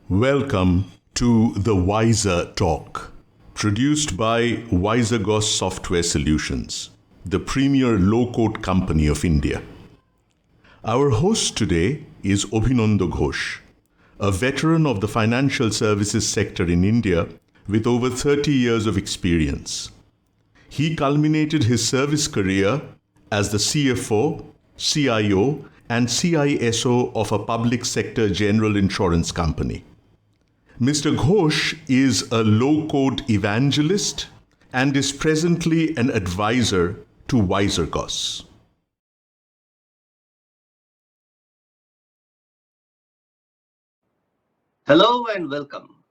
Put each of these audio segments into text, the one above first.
Welcome to the Wiser Talk, produced by Wizergos Software Solutions, the premier low-code company of India. Our host today is Avinanda Ghosh, a veteran of the financial services sector in India with over 30 years of experience. He culminated his service career as the CFO, CIO, and CISO of a public sector general insurance company. Mr. Ghosh is a low-code evangelist and is presently an advisor to Wizergos. Hello and welcome.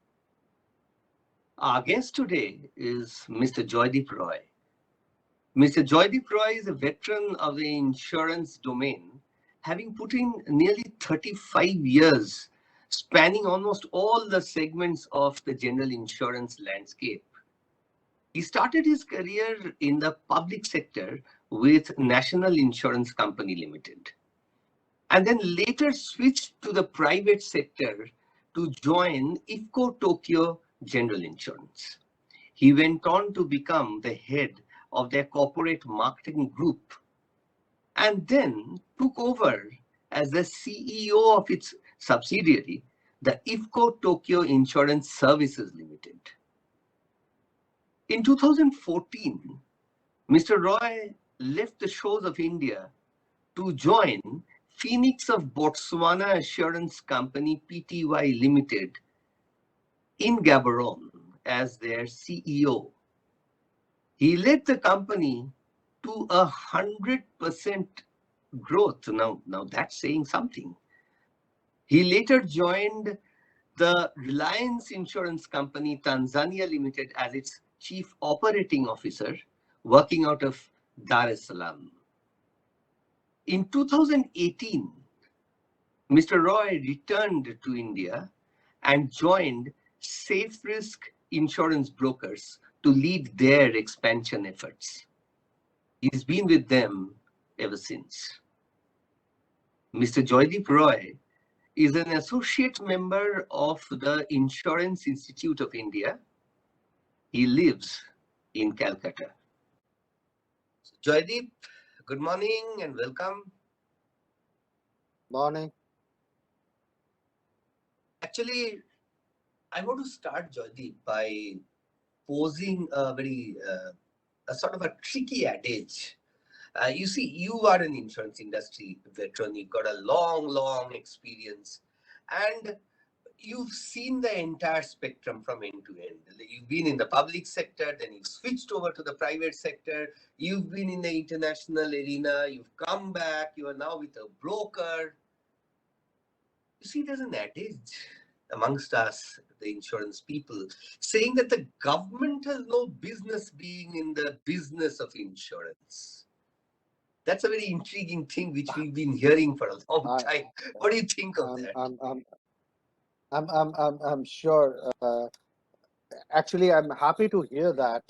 Our guest today is Mr. Joydeep Roy. Mr. Joydeep Roy is a veteran of the insurance domain, having put in nearly 35 years, spanning almost all the segments of the general insurance landscape. He started his career in the public sector with National Insurance Company Limited, and then later switched to the private sector to join IFFCO Tokio General Insurance. He went on to become the head of their corporate marketing group and then took over as the CEO of its subsidiary, the IFFCO Tokio Insurance Services Limited. In 2014, Mr. Roy left the shores of India to join Phoenix of Botswana Assurance Company Pty Limited in Gaborone as their CEO. He led the company to 100% growth. Now that's saying something. He later joined the Reliance Insurance Company Tanzania Limited as its chief operating officer, working out of Dar es Salaam. In 2018, Mr. Roy returned to India and joined Safe Risk Insurance Brokers to lead their expansion efforts. He's been with them ever since. Mr. Joydeep Roy is an associate member of the Insurance Institute of India. He lives in Calcutta. Joydeep, good morning and welcome. Morning. Actually, I want to start, Joydeep, by posing a sort of a tricky adage. You see, you are an insurance industry veteran. You've got a long experience, and you've seen the entire spectrum from end to end. You've been in the public sector, then you've switched over to the private sector. You've been in the international arena. You've come back. You are now with a broker. You see, there's an adage amongst us, the insurance people, saying that the government has no business being in the business of insurance. That's a very intriguing thing which we've been hearing for a long time. What do you think of that? I'm sure. Actually, I'm happy to hear that.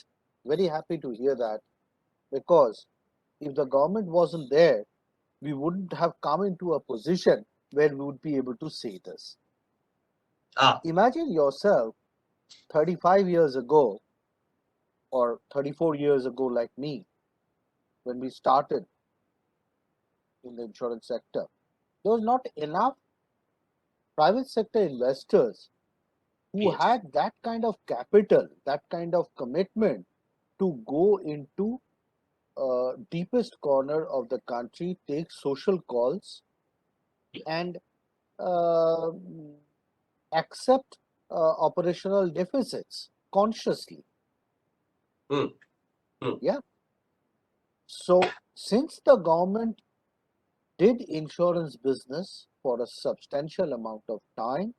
Very happy to hear that, because if the government wasn't there, we wouldn't have come into a position where we would be able to say this. Imagine yourself 35 years ago or 34 years ago, like me, when we started in the insurance sector. There was not enough private sector investors who had that kind of capital, that kind of commitment to go into deepest corner of the country, take social calls, and accept operational deficits consciously. Yeah. So since the government did insurance business for a substantial amount of time,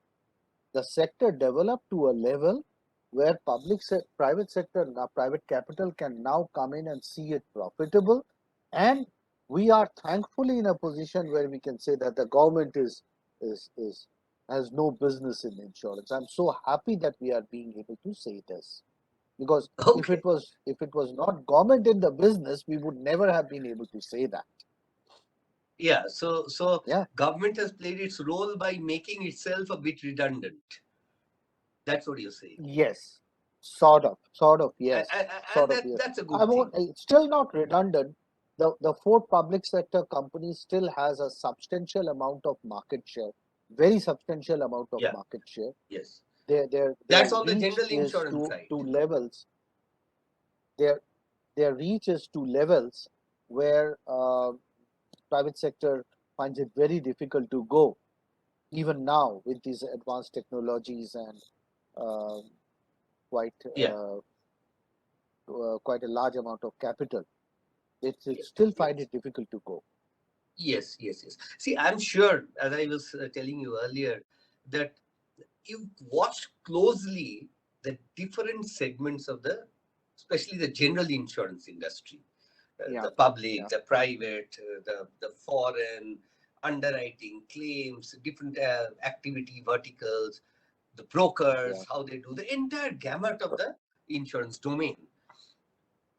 the sector developed to a level where private sector, private capital can now come in and see it profitable, and we are thankfully in a position where we can say that the government has no business in insurance. I'm so happy that we are being able to say this, because if it was not government in the business, we would never have been able to say that. Yeah, so government has played its role by making itself a bit redundant. That's what you're saying. Yes, And, yes, and, sort and of, that, yes. that's a I good thing. won't, it's still not redundant. The four public sector companies still has a substantial amount of market share, very substantial amount of Yeah, market share. yes. Their That's on the reach general is insurance side. to levels, their their reach is to levels where private sector finds it very difficult to go, even now with these advanced technologies and uh, quite Yeah, quite a large amount of capital. It yes, still find yes. it difficult to go. Yes, yes, yes. See, I'm sure, as I was telling you earlier, that you watch closely the different segments of especially the general insurance industry, Yeah, the public, yeah, the private, the foreign, underwriting, claims, different activity verticals, the yeah. brokers, how they do the entire gamut of the insurance domain.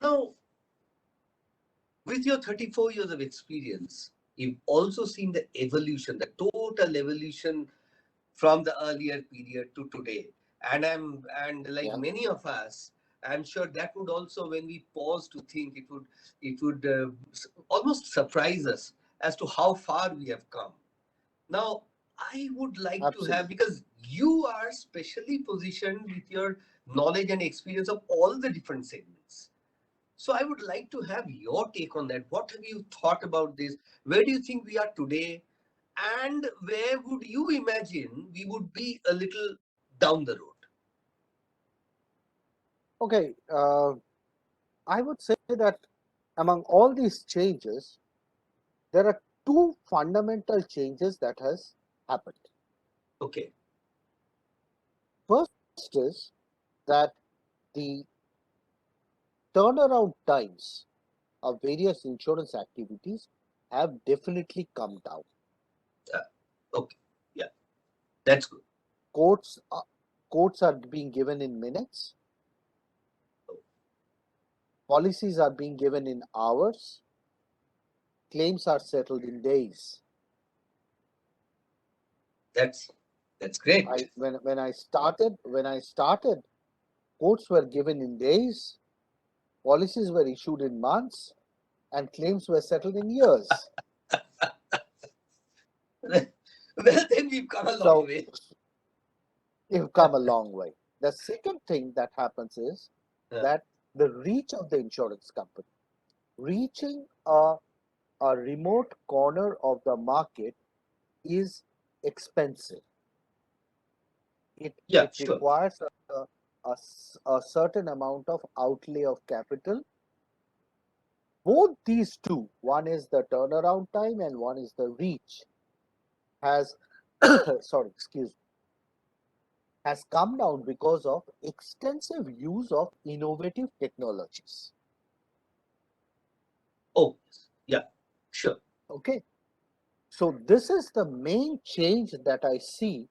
Now, with your 34 years of experience, you've also seen the evolution, the total evolution from the earlier period to today. And like Yeah, many of us, I'm sure that would also, when we pause to think, it would almost surprise us as to how far we have come. Now, I would like to have, absolutely. because you are specially positioned with your knowledge and experience of all the different segments. So I would like to have your take on that. What have you thought about this? Where do you think we are today? And where would you imagine we would be a little down the road? Okay, I would say that among all these changes, there are two fundamental changes that has happened. Okay. First is that the turnaround times of various insurance activities have definitely come down. Uh, okay. Yeah, that's good. Quotes, quotes are being given in minutes. Policies are being given in hours. Claims are settled in days. That's that's great. When I started, quotes were given in days, policies were issued in months, and claims were settled in years. Well, then we've come a long So way. you've come a long way. The second thing that happens is Uh, that the reach of the insurance company, reaching a remote corner of the market is expensive. yeah, It sure. requires a certain amount of outlay of capital. Both these two, one is the turnaround time and one is the reach, has sorry, excuse me, has come down because of extensive use of innovative technologies. Oh, yeah, sure. Okay, so this is the main change that I see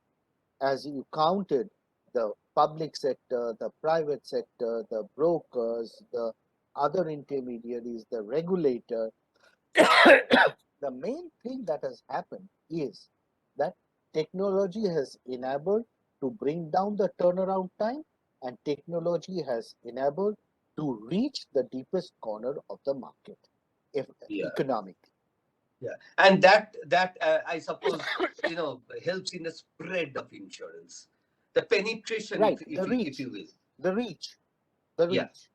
as you counted the public sector, the private sector, the brokers, the other intermediaries, the regulator. The main thing that has happened is that technology has enabled to bring down the turnaround time, and technology has enabled to reach the deepest corner of the market if Yeah, economically. yeah. And that I suppose, helps in the spread of insurance, the penetration, Right, if you will. the reach, the Yeah. reach,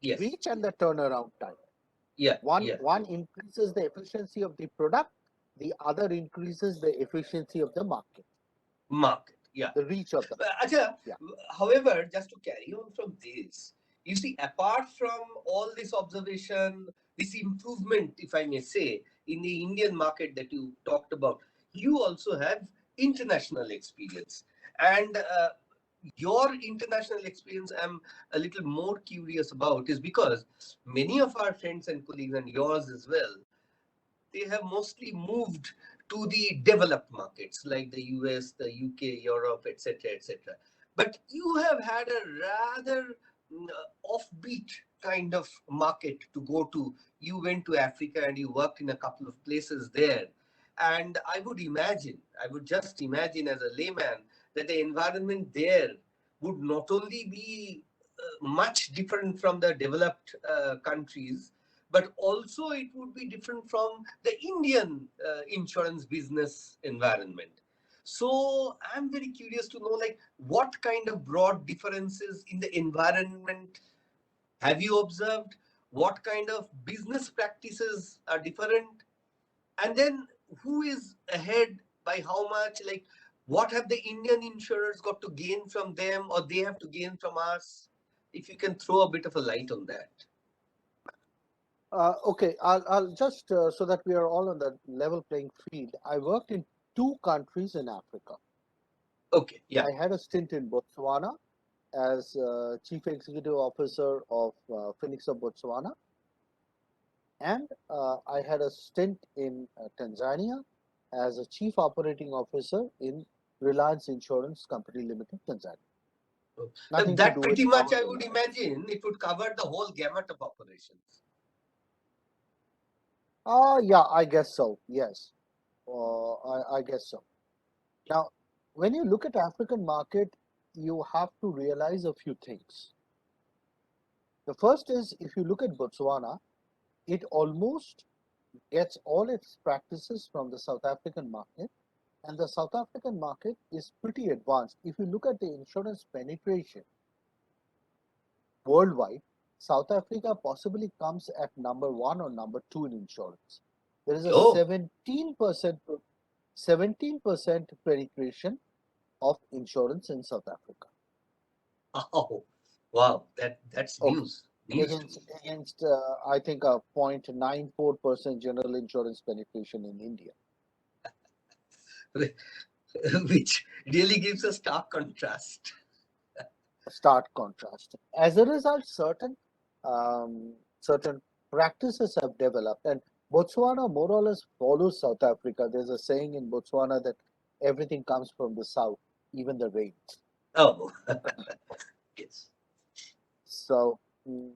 Yes. reach and Yes. the turnaround time. Yeah. One Yeah. one increases the efficiency of the product, the other increases the efficiency of the market, Market. Yeah. the reach of the Acha, yeah. however, just to carry on from this, you see, apart from all this observation, this improvement, if I may say, in the Indian market that you talked about, you also have international experience. And your international experience, I'm a little more curious about, is because many of our friends and colleagues, and yours as well, they have mostly moved to the developed markets like the US, the UK, Europe, etc., etc. But you have had a rather offbeat kind of market to go to. You went to Africa and you worked in a couple of places there. And I would just imagine as a layman, that the environment there would not only be much different from the developed countries, but also it would be different from the Indian insurance business environment. So I'm very curious to know, like, what kind of broad differences in the environment have you observed? What kind of business practices are different? And then who is ahead by how much? Like, what have the Indian insurers got to gain from them, or they have to gain from us? If you can throw a bit of a light on that. Okay, I'll just so that we are all on the level playing field. I worked in two countries in Africa. Okay, yeah. I had a stint in Botswana as Chief Executive Officer of Phoenix of Botswana, and I had a stint in Tanzania as a Chief Operating Officer in Reliance Insurance Company Limited, Tanzania. Nothing to That do pretty with much, our I would Reliance. imagine, it would cover the whole gamut of operations. Yeah, I guess so. Yes, I guess so. Now, when you look at African market, you have to realize a few things. The first is, if you look at Botswana, it almost gets all its practices from the South African market, and the South African market is pretty advanced. If you look at the insurance penetration worldwide, South Africa possibly comes at number one or number two in insurance. There is a Oh, 17% penetration of insurance in South Africa. oh, wow, that's Okay. news to Against I think a 0.94% general insurance penetration in India. me, which really gives a stark contrast. Stark contrast. As a result, certain practices have developed, and Botswana more or less follows South Africa. There's a saying in Botswana that everything comes from the south, even the rains. Oh, yes. So, mm,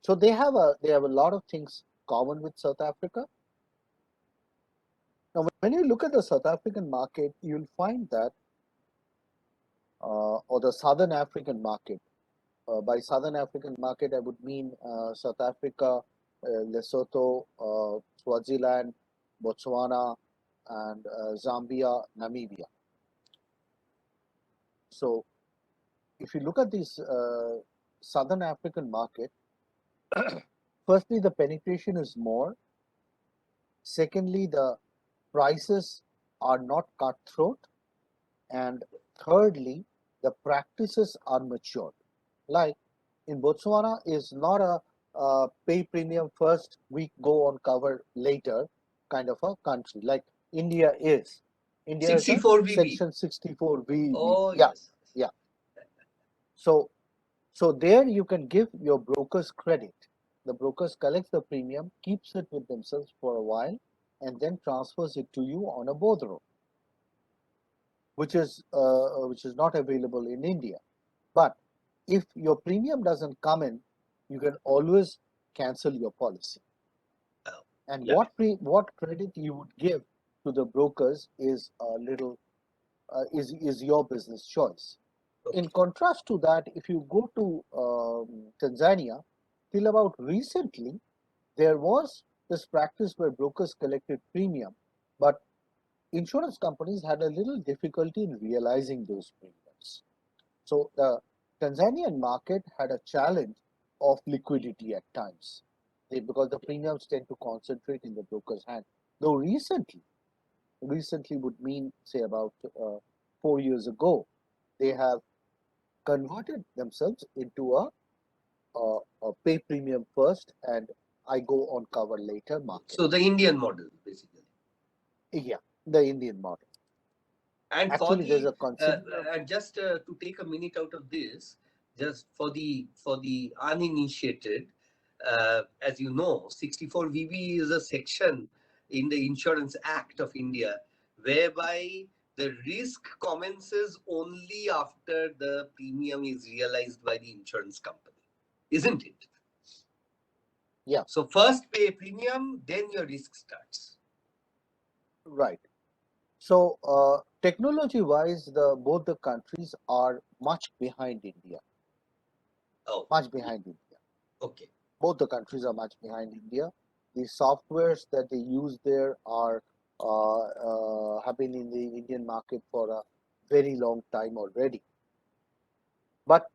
so they have a lot of things common with South Africa. Now, when you look at the South African market, you'll find that, or the Southern African market. By Southern African market, I would mean South Africa, Lesotho, Swaziland, Botswana, and Zambia, Namibia. So, if you look at this Southern African market, firstly, the penetration is more. Secondly, the prices are not cutthroat. And thirdly, the practices are matured. Like in Botswana is not a pay premium first, we go on cover later kind of a country. Like India is. India is a 64 VB. Section 64 V. Oh, Yeah, yes. yeah. So there you can give your brokers credit. The brokers collects the premium, keeps it with themselves for a while, and then transfers it to you on a bordereau, which is not available in India. But if your premium doesn't come in, you can always cancel your policy. Oh, And yeah. what credit you would give to the brokers is a little is your business choice. Okay. In contrast to that, if you go to Tanzania, till about recently, there was this practice where brokers collected premium, but insurance companies had a little difficulty in realizing those premiums. So the Tanzanian market had a challenge of liquidity at times because the premiums tend to concentrate in the broker's hand. Though recently would mean say about 4 years ago, they have converted themselves into a pay premium first and I go on cover later market. So the Indian model, basically. Yeah, the Indian model. And for Actually, there's the a considerable. and just to take a minute out of this, just for the uninitiated, as you know, 64 VB is a section in the Insurance Act of India, whereby the risk commences only after the premium is realized by the insurance company, isn't it? Yeah, So first pay premium, then your risk starts. right. So technology-wise, both the countries are much behind India. Oh, Much behind India. okay. Both the countries are much behind India. The softwares that they use there are have been in the Indian market for a very long time already. But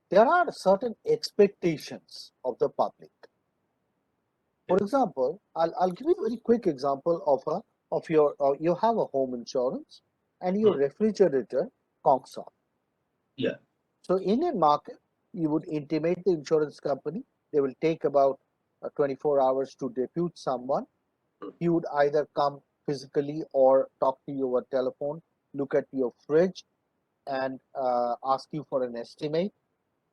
there are certain expectations of the public. For example, I'll give you a very quick example of your you have a home insurance and your refrigerator conks off. Yeah. So Indian market, you would intimate the insurance company. They will take about 24 hours to depute someone. He would either come physically or talk to you over telephone, look at your fridge, and ask you for an estimate.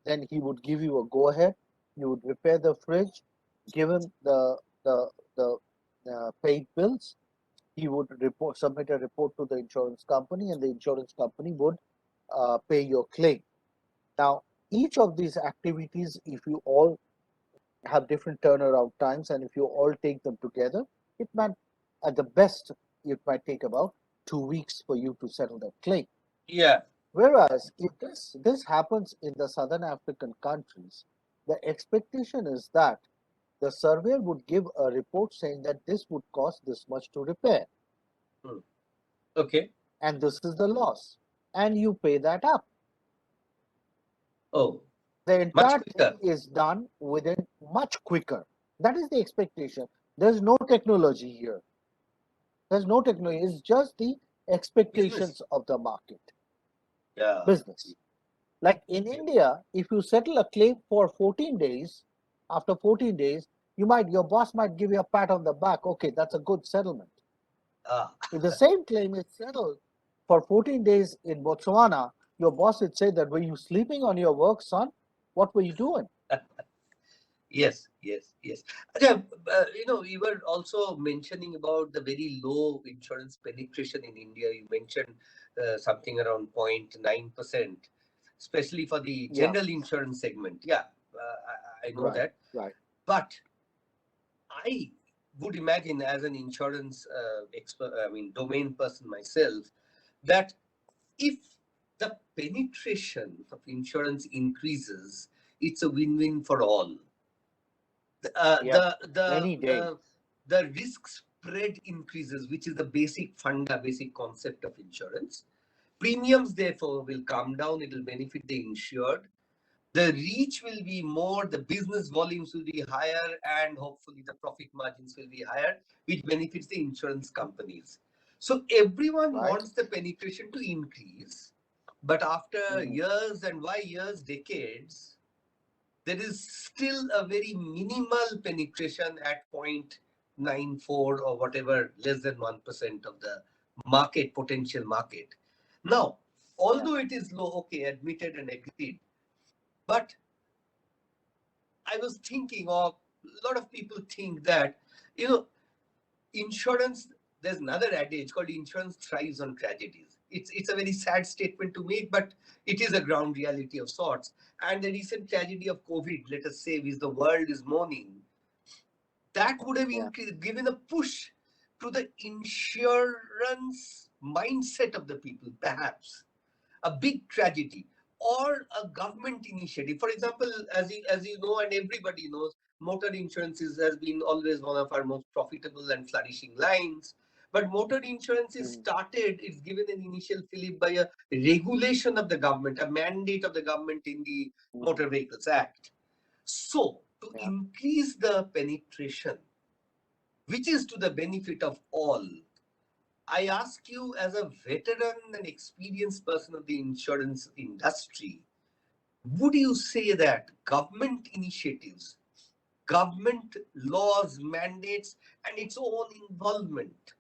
Then he would give you a go-ahead. You would repair the fridge, give him the paid bills. He would submit a report to the insurance company, and the insurance company would pay your claim. Now, each of these activities, if you all have different turnaround times, and if you all take them together, it might, at the best, it might take about 2 weeks for you to settle that claim. Yeah. Whereas if this happens in the southern African countries, the expectation is that the surveyor would give a report saying that this would cost this much to repair, Okay. and this is the loss, and you pay that up. Oh, The much entire quicker. thing is done within much quicker. That is the expectation. There's no technology here. There's no technology. It's just the expectations Business. of the market, Yeah. business. Like in India, if you settle a claim for 14 days, after 14 days, your boss might give you a pat on the back. Okay, that's a good settlement. Ah. If the same claim is settled for 14 days in Botswana, your boss would say that, were you sleeping on your work, son? What were you doing? Yes, yes, yes. You were also mentioning about the very low insurance penetration in India. You mentioned something around 0.9%, especially for the Yeah, general insurance segment. Yeah, I know right, that. right. But I would imagine, as an insurance expert, domain person myself, that if the penetration of insurance increases, it's a win-win for all. Yep. The the Any day. the the risk spread increases, which is the basic concept of insurance. Premiums therefore will come down. It will benefit the insured. The reach will be more, the business volumes will be higher, and hopefully the profit margins will be higher, which benefits the insurance companies. So everyone Right? wants the penetration to increase, but after Mhm. years, and why years, decades, there is still a very minimal penetration at 0.94 or whatever, less than 1% of the market, potential market. Now, Yeah, although it is low, okay, admitted and agreed, but I was thinking of, a lot of people think that, you know, insurance, there's another adage called insurance thrives on tragedies. It's a very sad statement to make, but it is a ground reality of sorts. And the recent tragedy of COVID, let us say, which the world is mourning, that would have yeah, given a push to the insurance mindset of the people, perhaps a big tragedy or a government initiative. For example, as you know, and everybody knows, motor insurances has been always one of our most profitable and flourishing lines. But motor insurance is mhm, started, it's given an initial fillip by a regulation of the government, a mandate of the government in the mhm, Motor Vehicles Act. So, to yeah. increase the penetration, which is to the benefit of all, I ask you, as a veteran and experienced person of the insurance industry, would you say that government initiatives, government laws, mandates, and its own involvement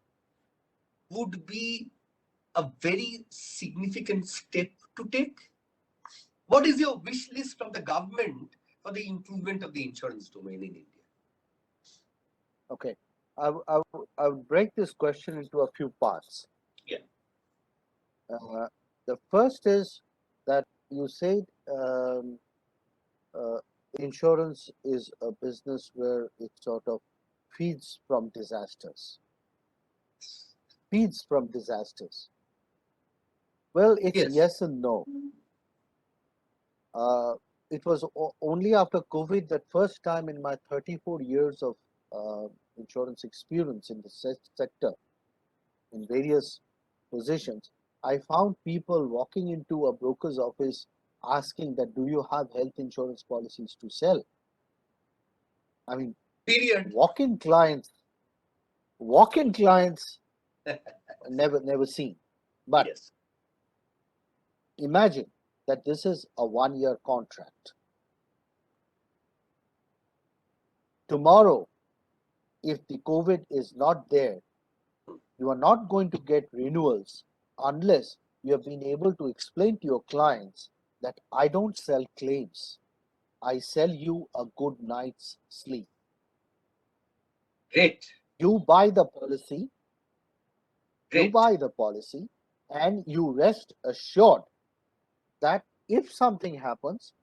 would be a very significant step to take? What is your wish list from the government for the improvement of the insurance domain in India? Okay. I would break this question into a few parts. Yeah. Uh, the first is that you said uh, insurance is a business where it sort of feeds from disasters. Feeds from disasters. Well, it's Yes. yes and no. It was only after COVID that first time in my 34 years of insurance experience in the sector in various positions, I found people walking into a broker's office asking that, do you have health insurance policies to sell? I mean, Period. walk-in clients never seen. But Yes. imagine that this is a 1-year contract. Tomorrow, if the COVID is not there, you are not going to get renewals unless you have been able to explain to your clients that I don't sell claims. I sell you a good night's sleep. Great. You buy the policy, Great. and you rest assured that if something happens,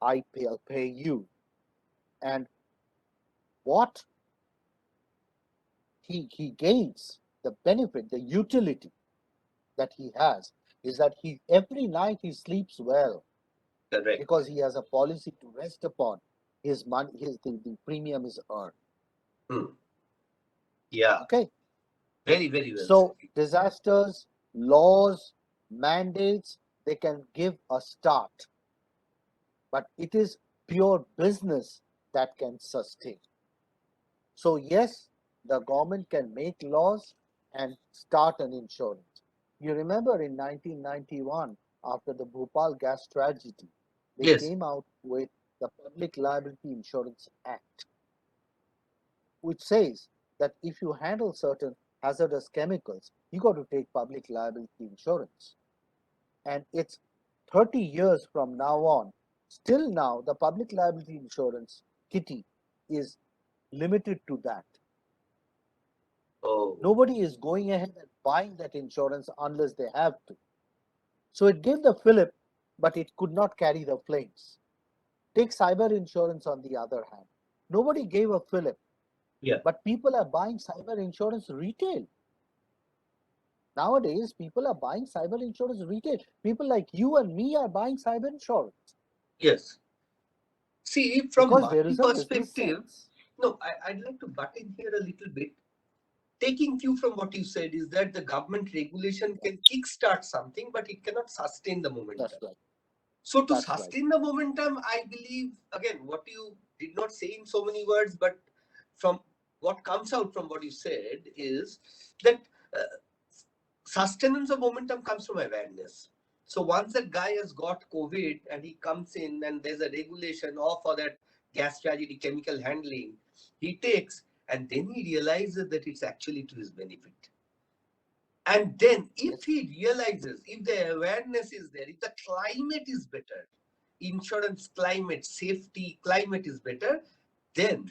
I'll pay you. And what he gains, the benefit, the utility that he has is that every night he sleeps well Correct. because he has a policy to rest upon. His money, the premium is earned. Yeah. Okay. Very, very well. So disasters, laws, mandates, they can give a start, but it is pure business that can sustain. So yes, the government can make laws and start an insurance. You remember in 1991, after the Bhopal gas tragedy, they Yes. came out with the Public Liability Insurance Act, which says that if you handle certain hazardous chemicals, you got to take public liability insurance. And it's 30 years from now on. Still now, the public liability insurance kitty is limited to that. Oh. Nobody is going ahead and buying that insurance unless they have to. So it gave the fillip, but it could not carry the flames. Take cyber insurance on the other hand. Nobody gave a fillip, Yeah. but people are buying cyber insurance retail. Nowadays, people are buying cyber insurance retail. People like you and me are buying cyber insurance. Yes. See, from Because my there is a business perspective, sense. no, I'd like to butt in here a little bit. Taking cue from what you said is that the government regulation can kickstart something, but it cannot sustain the momentum. That's right. So to That's right. sustain the momentum, I believe, again, what you did not say in so many words, but from what comes out from what you said is that sustenance of momentum comes from awareness. So once that guy has got COVID and he comes in and there's a regulation for that gas tragedy, chemical handling, he takes, and then he realizes that it's actually to his benefit. And then if he realizes, if the awareness is there, if the climate is better, insurance climate, safety climate is better, then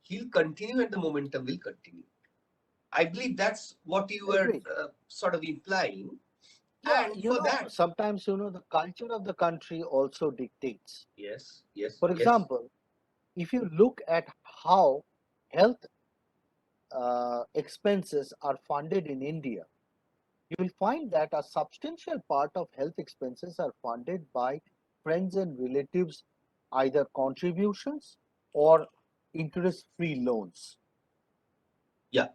he'll continue and the momentum will continue. I believe that's what you were sort of implying. Yeah, And for that, sometimes, the culture of the country also dictates. yes, yes, For yes, example, if you look at how health expenses are funded in India, you will find that a substantial part of health expenses are funded by friends and relatives, either contributions or interest-free loans. yeah,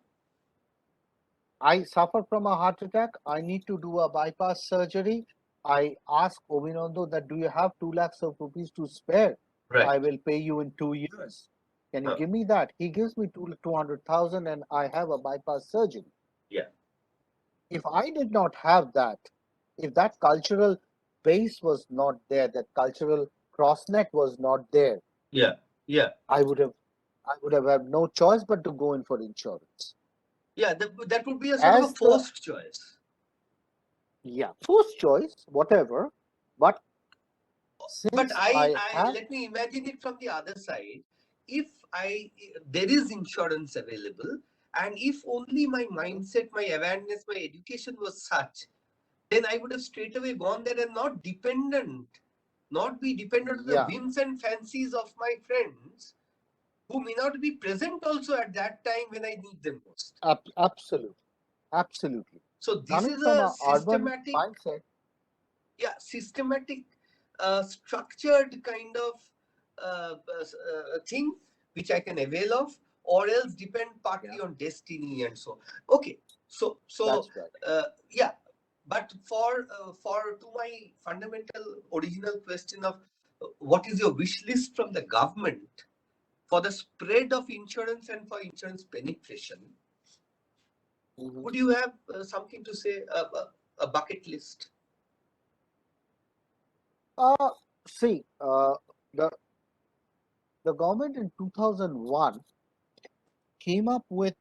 I suffer from a heart attack. I need to do a bypass surgery. I ask Ovinando that, do you have 2 lakhs of rupees to spare? right. I will pay you in 2 years. Can you give me that? He gives me 200,000 and I have a bypass surgery. Yeah. If I did not have that, if that cultural base was not there, that cultural crossnet was not there, yeah, yeah, I would have had no choice but to go in for insurance. yeah, that would be a sort of a forced choice. Yeah, forced choice, whatever. But since let me imagine it from the other side. If there is insurance available, and if only my mindset, my awareness, my education was such, then I would have straight away gone there and not be dependent on the whims and fancies of my friends who may not be present also at that time when I need them most. Absolutely. So this Coming is from a an urban systematic, mindset. systematic a structured kind of thing which I can avail of, or else depend partly on destiny and so. Okay, so That's right. yeah, but for to my fundamental original question of what is your wish list from the government for the spread of insurance and for insurance penetration, would you have something to say, a bucket list? See, the the government in 2001 came up with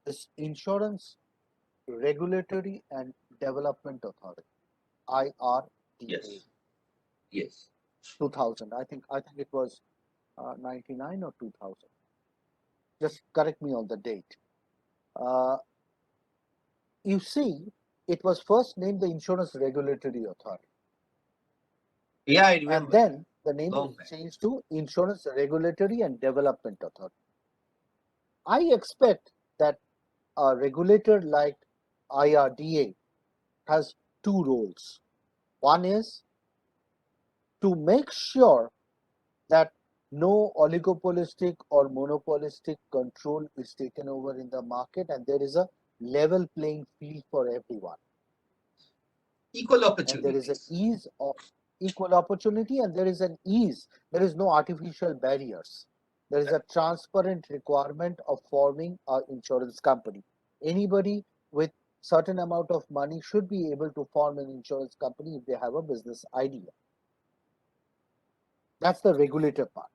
this Insurance Regulatory and Development Authority, IRDA, Yes. Yes. 2000. I think it was 99 or 2000. Just correct me on the date. Uh, you see, it was first named the Insurance Regulatory Authority, Yeah, I and remember that. then the name Long was back. changed to Insurance Regulatory and Development Authority. I expect that a regulator like IRDA has two roles. One is to make sure that no oligopolistic or monopolistic control is taken over in the market and there is a level playing field for everyone. Equal And there is an opportunities. ease of equal opportunity and there is an ease. There is no artificial barriers. There is a transparent requirement of forming an insurance company. Anybody with certain amount of money should be able to form an insurance company if they have a business idea. That's the regulator part.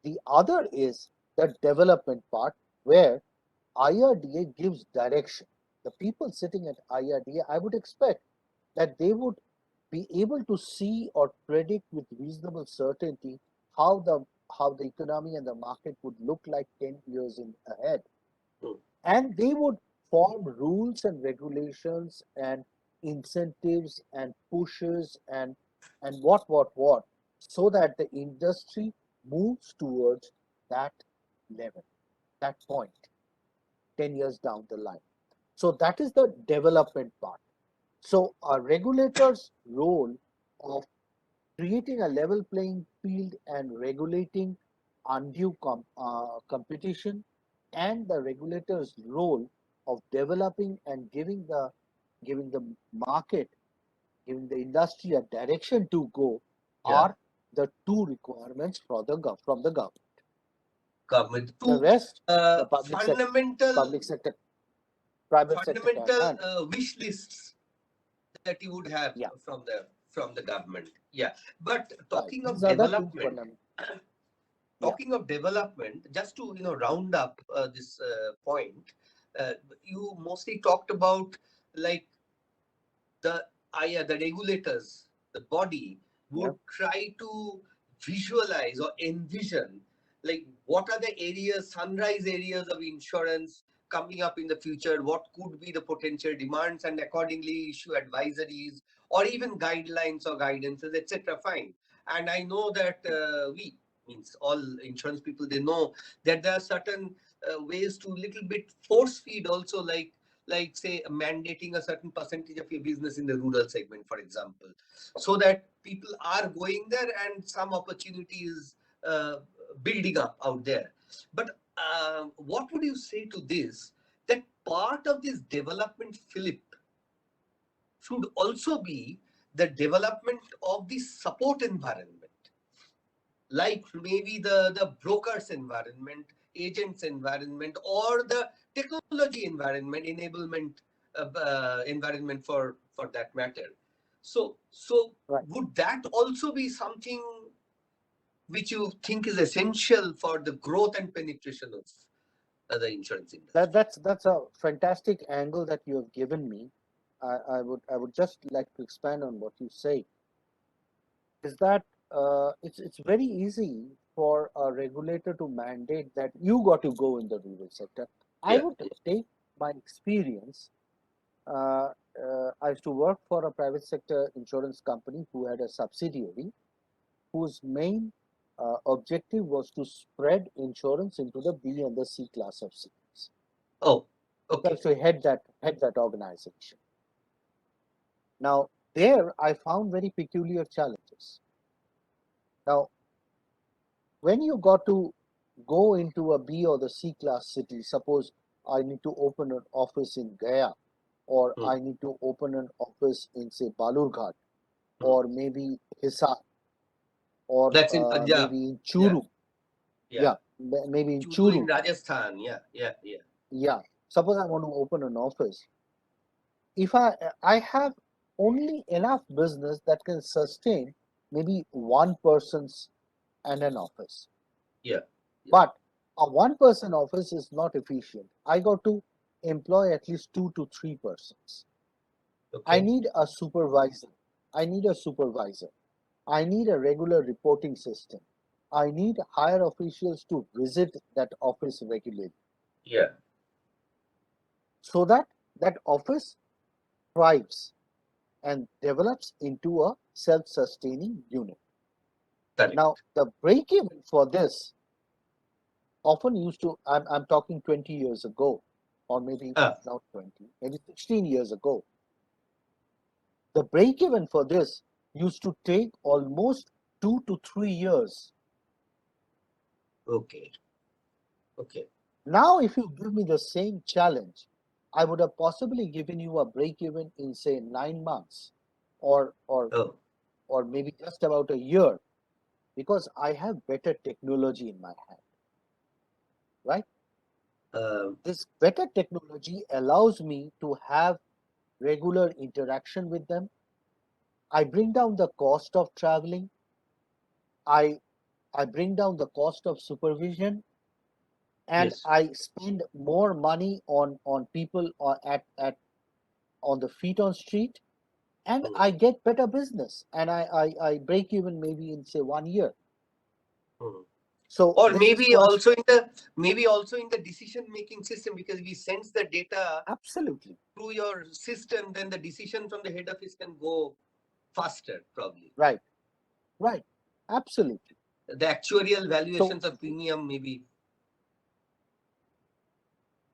The other is the development part where IRDA gives direction. The people sitting at IRDA, I would expect that they would be able to see or predict with reasonable certainty how the economy and the market would look like 10 years ahead. Hmm. And they would form rules and regulations and incentives and pushes and what so that the industry moves towards that level, that point 10 years down the line. So that is the development part. So a regulator's role of creating a level playing field and regulating undue competition, and the regulator's role of developing and giving the market, giving the industry a direction to go, Yeah. are the two requirements from the government. Government. The Two rest, the fundamental public sector, private sector can handle. wish lists that you would have Yeah, from the government. Yeah. But right. These are the two fundamental. Yeah, talking of development, just to round up this point, you mostly talked about like the regulators, the body yeah, would try to visualize or envision like what are the areas, sunrise areas of insurance coming up in the future, what could be the potential demands, and accordingly issue advisories or even guidelines or guidances, etc. Fine. And I know that we means all insurance people, they know that there are certain ways to little bit force feed also, like say mandating a certain percentage of your business in the rural segment, for example, so that people are going there and some opportunities uh, building up out there. But what would you say to this, that part of this development, Philip, should also be the development of the support environment, like maybe the brokers environment, agents environment, or the technology environment, enablement environment for that matter. So right. would that also be something which you think is essential for the growth and penetration of the insurance industry? That's a fantastic angle that you have given me. I would just like to expand on what you say. Is that it's very easy for a regulator to mandate that you got to go in the rural sector. I Yeah. would take my experience. Uh, I used to work for a private sector insurance company who had a subsidiary whose main objective was to spread insurance into the B and the C class of cities. Oh, So I okay. used to head that organization. Now, there I found very peculiar challenges. Now, when you got to go into a B or the C class city, suppose I need to open an office in Gaya, or I need to open an office in, say, Balurghat, or maybe Hisar, or That's in Punjab. maybe in Yeah. Churu. Yeah. Maybe in Churu Churu. in Rajasthan. Yeah. Yeah. Suppose I want to open an office. If I have only enough business that can sustain maybe one person's and an office. Yeah. But a one person office is not efficient. I got to employ at least 2 to 3 persons. I Okay. need a supervisor. I need a supervisor. I need a regular reporting system. I need higher officials to visit that office regularly Yeah. so that that office thrives and develops into a self-sustaining unit. Correct. Now, the break-even for this often used to, I'm talking 20 years ago, or maybe not 20, maybe 16 years ago. The break-even for this used to take almost 2 to 3 years. Okay. Now, if you give me the same challenge, I would have possibly given you a break-even in, say, 9 months, or maybe just about a year, because I have better technology in my hand, right? This better technology allows me to have regular interaction with them. I bring down the cost of traveling. I bring down the cost of supervision, and Yes. I spend more money on people at on the feet on street, and I get better business, and I break even maybe in, say, 1 year. So Or this is first. maybe also in the decision making system, because we sense the data Absolutely. through your system, then the decision from the head office can go faster, probably. Right. Absolutely. The actuarial So valuations of premium maybe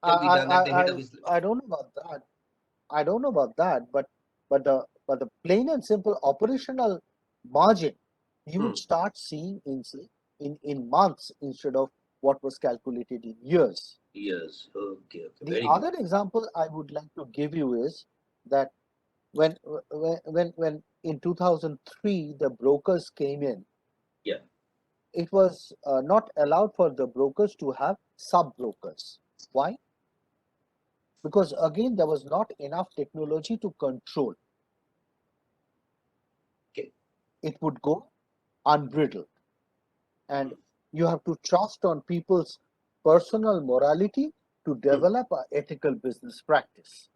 I can be done at the I head I office level. I don't know about that. I don't know about that, but the plain and simple operational margin you would start seeing in months instead of what was calculated in years. Yes. Okay. The Very good. other example I would like to give you is that when in 2003 the brokers came in, Yeah. it was not allowed for the brokers to have sub brokers. Why? Because again there was not enough technology to control. Okay. It would go unbridled, and you have to trust on people's personal morality to develop an ethical business practice,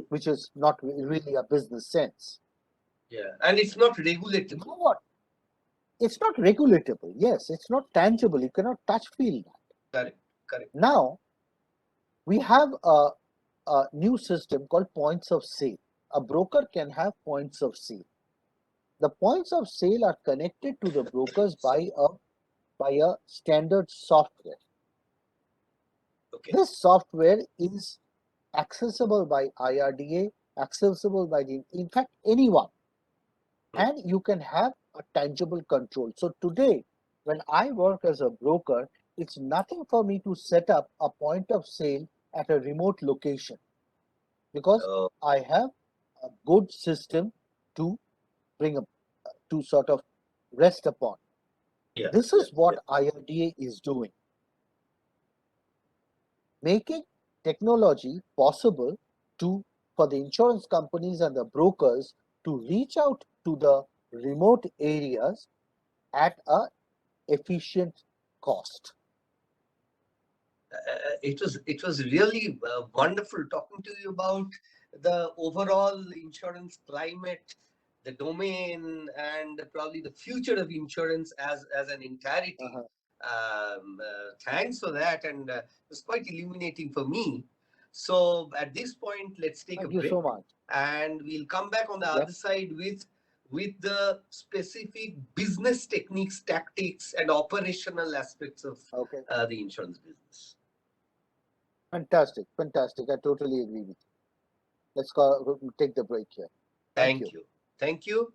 which is not really a business sense. Yeah. And it's not You regulatable. know what? It's not regulatable. Yes, it's not tangible. You cannot touch feel that. Correct. Now we have a new system called points of sale. A broker can have points of sale. The points of sale are connected to the brokers by a standard software. Okay. This software is accessible by IRDA, accessible by in fact anyone, and you can have a tangible control. So today, when I work as a broker, it's nothing for me to set up a point of sale at a remote location, because I have a good system to bring up to sort of rest upon. Yeah. This is what IRDA is doing, making technology possible to for the insurance companies and the brokers to reach out to the remote areas at a efficient cost. It was really wonderful talking to you about the overall insurance climate, the domain, and probably the future of insurance as an entirety. Thanks for that, and it was quite illuminating for me. So at this point, let's take a Thank you break, so much. and we'll come back on the Yep. other side with the specific business techniques, tactics, and operational aspects of Okay. the insurance business. Fantastic. I totally agree with you. Let's take the break here. Thank you. Thank you.